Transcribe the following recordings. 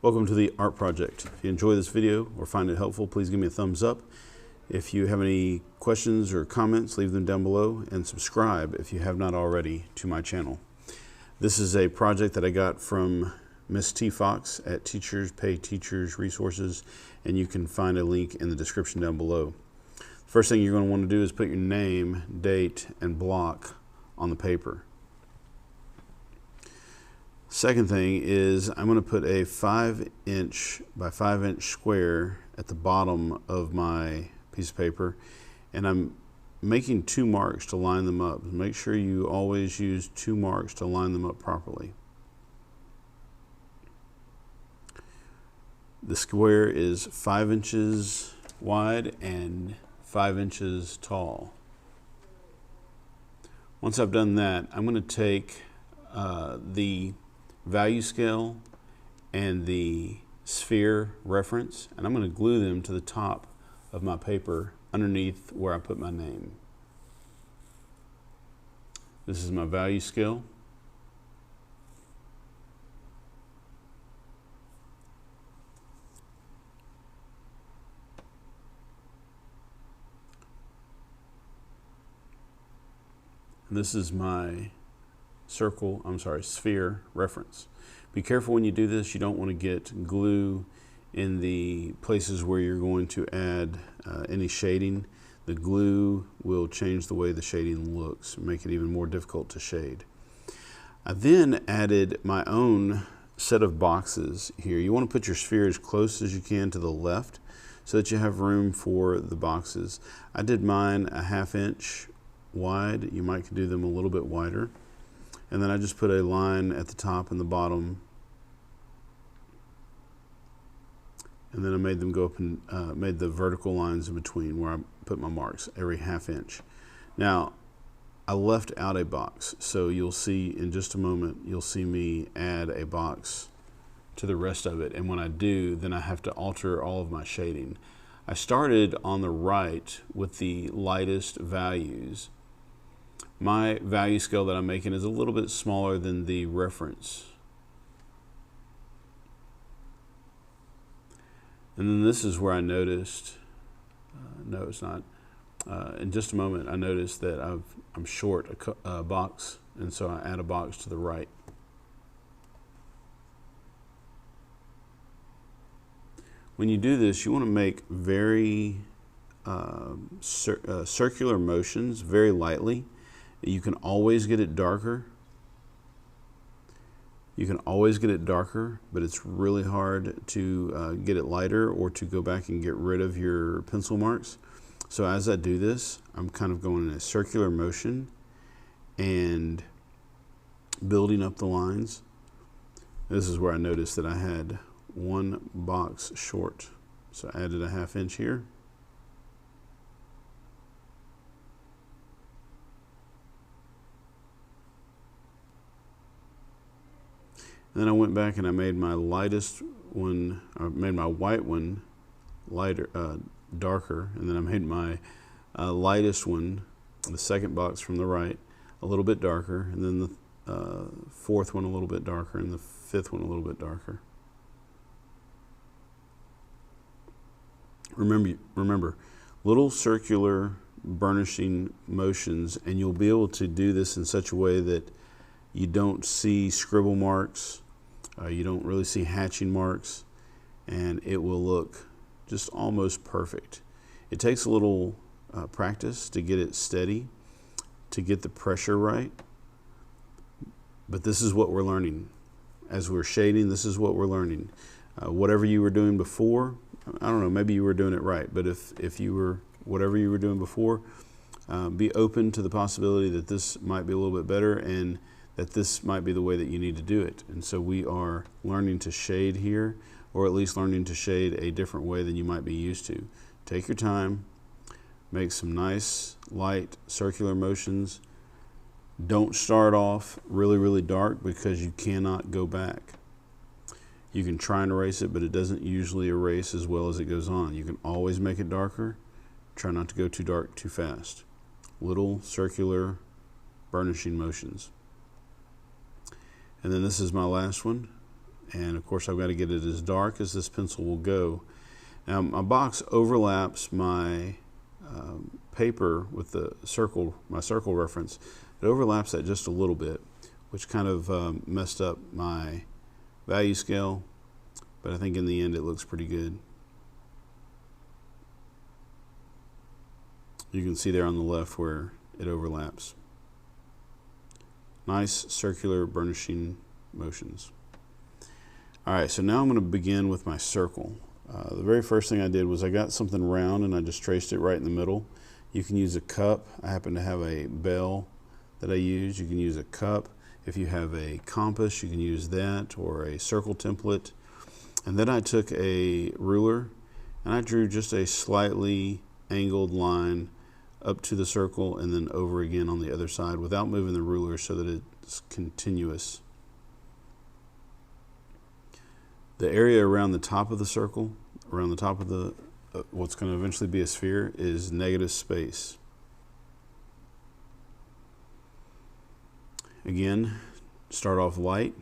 Welcome to the Art Project. If you enjoy this video or find it helpful, please give me a thumbs up. If you have any questions or comments, leave them down below, and subscribe if you have not already to my channel. This is a project that I got from MrsTFox at Teachers Resources, and you can find a link in the description down below. First thing you're going to want to do is put your name, date, and block on the paper. Second thing is I'm going to put a 5" by 5" square at the bottom of my piece of paper, and I'm making 2 marks to line them up. Make sure you always use 2 marks to line them up properly. The square is 5 inches wide and 5 inches tall. Once I've done that, I'm going to take the value scale and the sphere reference, and I'm going to glue them to the top of my paper underneath where I put my name. This is my value scale. And this is my sphere reference. Be careful when you do this. You don't want to get glue in the places where you're going to add any shading. The glue will change the way the shading looks, make it even more difficult to shade. I then added my own set of boxes here. You want to put your sphere as close as you can to the left so that you have room for the boxes. I did mine a 1/2 inch wide. You might do them a little bit wider. And then I just put a line at the top and the bottom, and then I made them go up and made the vertical lines in between where I put my marks every 1/2 inch. Now, I left out a box, so you'll see in just a moment, you'll see me add a box to the rest of it. And when I do, then I have to alter all of my shading. I started on the right with the lightest values. My value scale that I'm making is a little bit smaller than the reference. And then this is where I noticed, no it's not, in just a moment I noticed that I'm short a box, and so I add a box to the right. When you do this, you want to make very circular motions very lightly. You can always get it darker. You can always get it darker, but it's really hard to get it lighter or to go back and get rid of your pencil marks. So as I do this, I'm kind of going in a circular motion and building up the lines. This is where I noticed that I had 1 box short. So I added a 1/2 inch here. And then I went back and I made my lightest one, I made my white one lighter, darker, and then I made my lightest one, the second box from the right, a little bit darker, and then the 4th one a little bit darker, and the 5th one a little bit darker. Remember, little circular burnishing motions, and you'll be able to do this in such a way that you don't see scribble marks, you don't really see hatching marks, and it will look just almost perfect. It takes a little practice to get it steady, to get the pressure right, but this is what we're learning. As we're shading, this is what we're learning. Whatever you were doing before, I don't know, maybe you were doing it right, but if you were, whatever you were doing before, be open to the possibility that this might be a little bit better and that this might be the way that you need to do it. And so we are learning to shade here, or at least learning to shade a different way than you might be used to. Take your time, make some nice light circular motions. Don't start off really, really dark because you cannot go back. You can try and erase it, but it doesn't usually erase as well as it goes on. You can always make it darker. Try not to go too dark too fast. Little circular burnishing motions. And then this is my last one. And of course I've got to get it as dark as this pencil will go. Now my box overlaps my paper with the circle, my circle reference. It overlaps that just a little bit, which kind of messed up my value scale, but I think in the end it looks pretty good. You can see there on the left where it overlaps. Nice circular burnishing motions. All right, so now I'm going to begin with my circle. The very first thing I did was I got something round and I just traced it right in the middle. You can use a cup. I happen to have a bell that I use. You can use a cup. If you have a compass, you can use that, or a circle template. And then I took a ruler and I drew just a slightly angled line up to the circle and then over again on the other side without moving the ruler so that it's continuous. The area around the top of the circle, around the top of the what's going to eventually be a sphere, is negative space. Again, start off light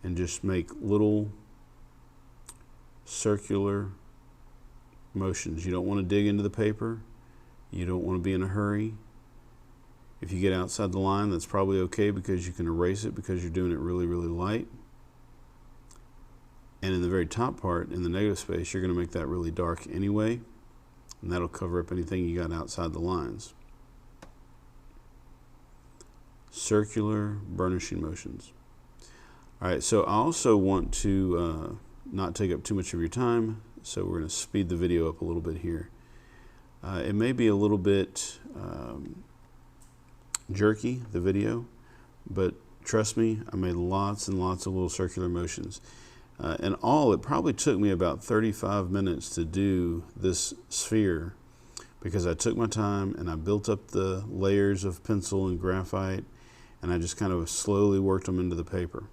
and just make little circular motions. You don't want to dig into the paper. You don't want to be in a hurry. If you get outside the line, that's probably okay because you can erase it because you're doing it really, really light. And in the very top part, in the negative space, you're going to make that really dark anyway, and that'll cover up anything you got outside the lines. Circular burnishing motions. All right, so I also want to not take up too much of your time, so we're going to speed the video up a little bit here. It may be a little bit jerky, the video, but trust me, I made lots and lots of little circular motions. In all, it probably took me about 35 minutes to do this sphere because I took my time and I built up the layers of pencil and graphite and I just kind of slowly worked them into the paper.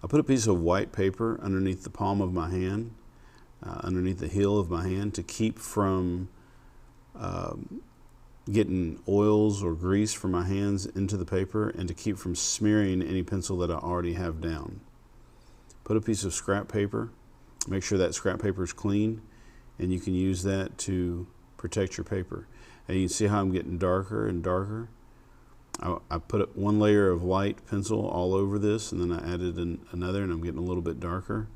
I put a piece of white paper underneath the palm of my hand, underneath the heel of my hand, to keep from getting oils or grease from my hands into the paper and to keep from smearing any pencil that I already have down. Put a piece of scrap paper, make sure that scrap paper is clean, and you can use that to protect your paper. And you can see how I'm getting darker and darker. I put one layer of light pencil all over this, and then I added another, and I'm getting a little bit darker.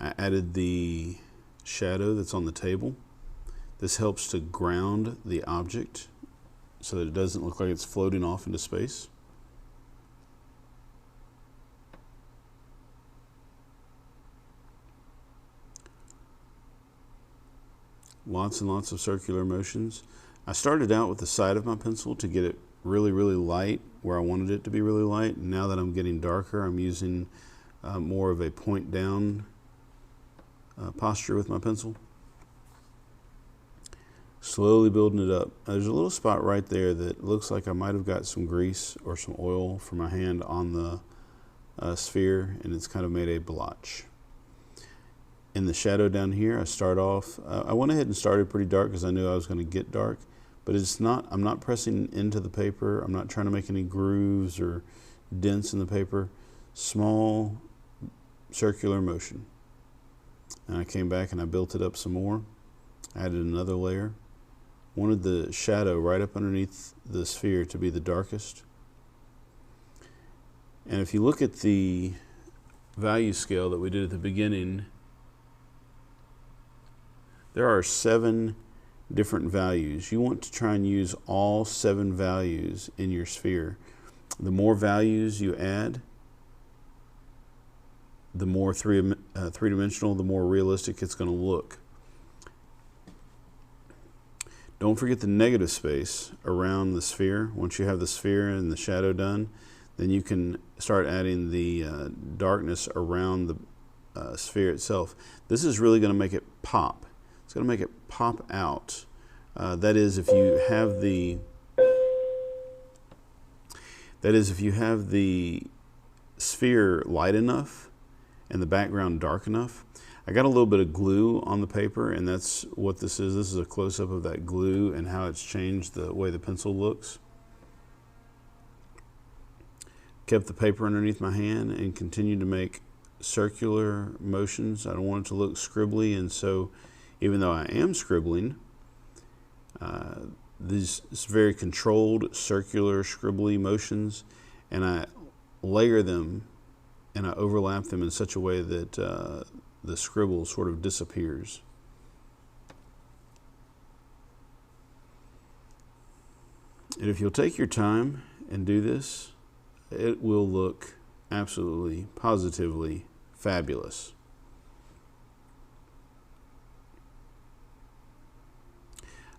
I added the shadow that's on the table. This helps to ground the object so that it doesn't look like it's floating off into space. Lots and lots of circular motions. I started out with the side of my pencil to get it really, really light where I wanted it to be really light. And now that I'm getting darker, I'm using more of a point down posture with my pencil. Slowly building it up. There's a little spot right there that looks like I might have got some grease or some oil from my hand on the sphere, and it's kind of made a blotch. In the shadow down here, I start off, I went ahead and started pretty dark because I knew I was going to get dark, but it's not, I'm not pressing into the paper. I'm not trying to make any grooves or dents in the paper. Small circular motion. And I came back and I built it up some more. Added another layer. Wanted the shadow right up underneath the sphere to be the darkest. And if you look at the value scale that we did at the beginning, there are 7 different values. You want to try and use all 7 values in your sphere. The more values you add, the more three-dimensional, the more realistic it's going to look. Don't forget the negative space around the sphere. Once you have the sphere and the shadow done, then you can start adding the darkness around the sphere itself. This is really going to make it pop. It's going to make it pop out. That is, if you have the sphere light enough, and the background dark enough. I got a little bit of glue on the paper, and that's what this is. This is a close-up of that glue and how it's changed the way the pencil looks. Kept the paper underneath my hand and continued to make circular motions. I don't want it to look scribbly, and so even though I am scribbling, these very controlled circular scribbly motions, and I layer them and I overlap them in such a way that the scribble sort of disappears. And if you'll take your time and do this, it will look absolutely, positively fabulous.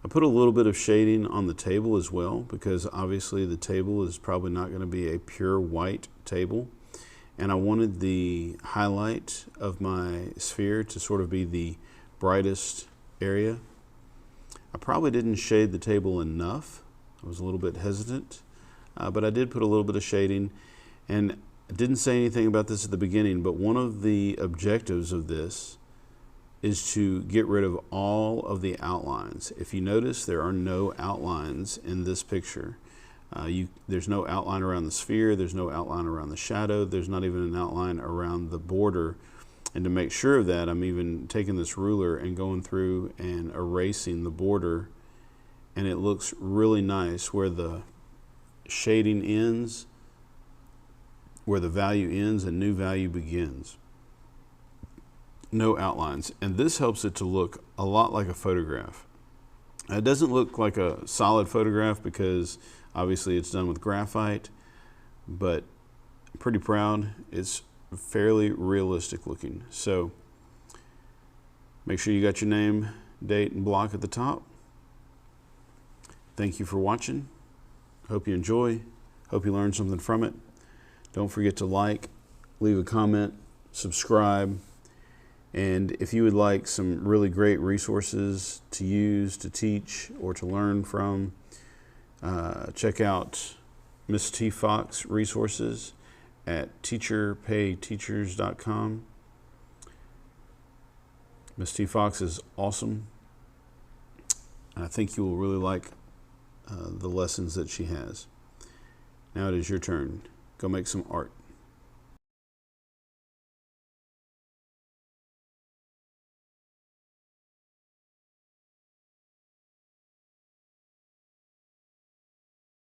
I put a little bit of shading on the table as well, because obviously the table is probably not going to be a pure white table. And I wanted the highlight of my sphere to sort of be the brightest area. I probably didn't shade the table enough. I was a little bit hesitant, but I did put a little bit of shading. And I didn't say anything about this at the beginning, but one of the objectives of this is to get rid of all of the outlines. If you notice, there are no outlines in this picture. There's no outline around the sphere, there's no outline around the shadow, there's not even an outline around the border. And to make sure of that, I'm even taking this ruler and going through and erasing the border, and it looks really nice where the shading ends, where the value ends and new value begins. No outlines. And this helps it to look a lot like a photograph. It doesn't look like a solid photograph because obviously it's done with graphite, but I'm pretty proud. It's fairly realistic looking. So make sure you got your name, date, and block at the top. Thank you for watching. Hope you enjoy. Hope you learned something from it. Don't forget to like, leave a comment, subscribe. And if you would like some really great resources to use, to teach, or to learn from, check out MrsTFox Resources at teacherpayteachers.com. MrsTFox is awesome. And I think you will really like the lessons that she has. Now it is your turn. Go make some art.